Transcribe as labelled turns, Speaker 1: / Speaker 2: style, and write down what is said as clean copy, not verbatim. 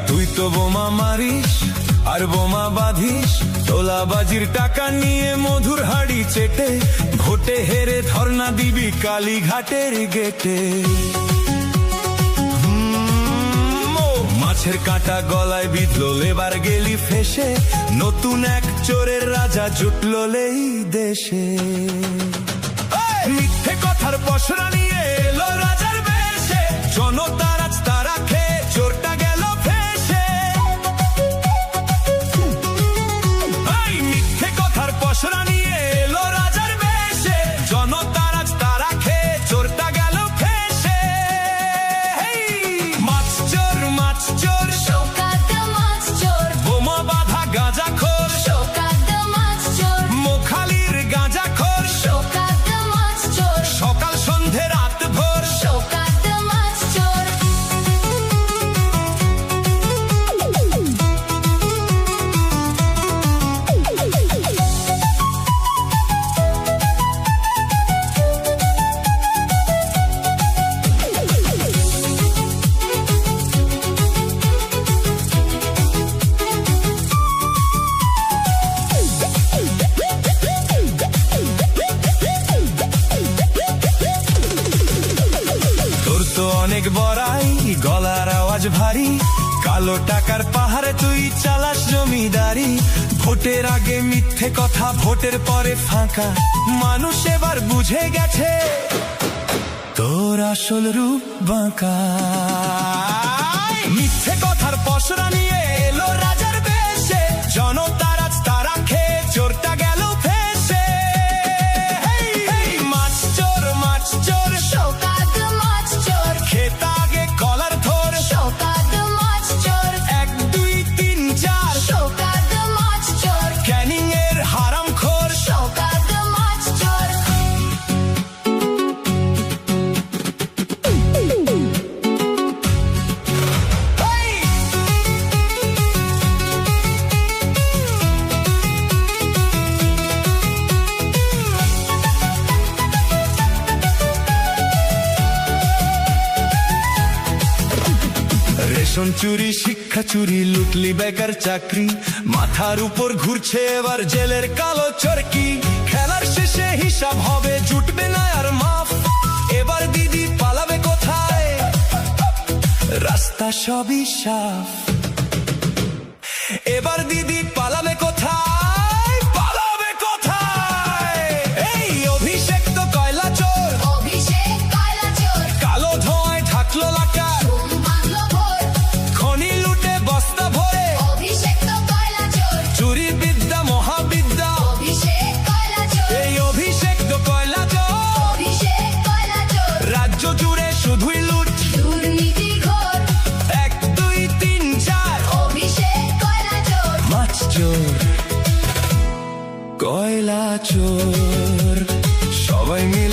Speaker 1: তুই তো বোমা মারিস আর বোমা বাঁধিস, তোলাবাজির টাকা নিয়ে মধুর হাড়ি চেটে, ভোটে হেরে ধর্ণা দিবি কালীঘাটের গেটে। মাছের কাঁটা গলায় বিঁধলো, এবার গেলি ফেসে, নতুন এক চোরের রাজা জুটলেই দেশে। মিথ্যে কথার পসরা নিয়ে এলো রাজার বেশে, জনতার আজ তারা খেয়ে চোরটা গেল ফেসে। মিথ্যে কথার পসরা নিয়ে এলো রাজার বেশে, জনতার আজ তারা খেয়ে চোরটা গেল ফেসে। মাছ চোর, মাছ চোর,
Speaker 2: মাছ চোর,
Speaker 1: বোমা বাঁধা গাঁজা খোর,
Speaker 2: মাছ চোর,
Speaker 1: মোখালির গাঁজা খোর,
Speaker 2: মাছ চোর,
Speaker 1: সকাল সন্ধে রাত ভোর,
Speaker 2: মাছ চোর।
Speaker 1: তোর তো অনেক বড়াই, গলার আওয়াজ ভারী, কালো টাকার পাহাড়ে তুই চালাস জমিদারি। ভোটের আগে মিথ্যে কথা, ভোটের পরে ফাঁকা, মানুষ এবার বুঝে গেছে তোর আসল রূপ বাঁকা। মিথ্যে কথার পসরা নিয়ে এলো রাজার বেশে, জনতার আজ তারা খেয়ে চোরটা গেল ফেসে। মাছ চোর, মাছ চোর,
Speaker 2: মাছ চোর,
Speaker 1: খেত আগে কলার ধর,
Speaker 2: মাছ চোর,
Speaker 1: 1 2 3 4,
Speaker 2: মাছ চোর,
Speaker 1: ক্যানিং এর হারাম খোর।
Speaker 2: মাছ চোর।
Speaker 1: রেশন চুরি, শিক্ষা চুরি, লুটলি বেকার চাকরি, মাথার উপর ঘুরছে এবার জেলের কালো চরকি। খেলার শেষে হিসাব হবে, জুটবে না আর মাফ, এবার দিদি পালাবে কোথায়, রাস্তা সবই সাফ। এবার দিদি পালাবে কোথায়, পালাবে কোথায়। এই অভিষেক তো কয়লা চোর,
Speaker 2: কয়লা চোর,
Speaker 1: কালো ধোঁয়ায় ঢাকলো লাকা,
Speaker 2: ভাঙলো ভোর,
Speaker 1: খনি লুটে বস্তা ভরে,
Speaker 2: কয়লা চোর,
Speaker 1: চুরি বিদ্যা মহাবিদ্যা।
Speaker 2: কয়লা চোর,
Speaker 1: এই অভিষেক তো কয়লা চোর,
Speaker 2: কয়লা চোর,
Speaker 1: রাজ্য জুড়ে শুধুই লুট,
Speaker 2: দুর্নীতি ঘোর,
Speaker 1: 1 2 3 4,
Speaker 2: কয়লা চোর,
Speaker 1: মাছ চোর, কয়লা চোর, সবাই মিলে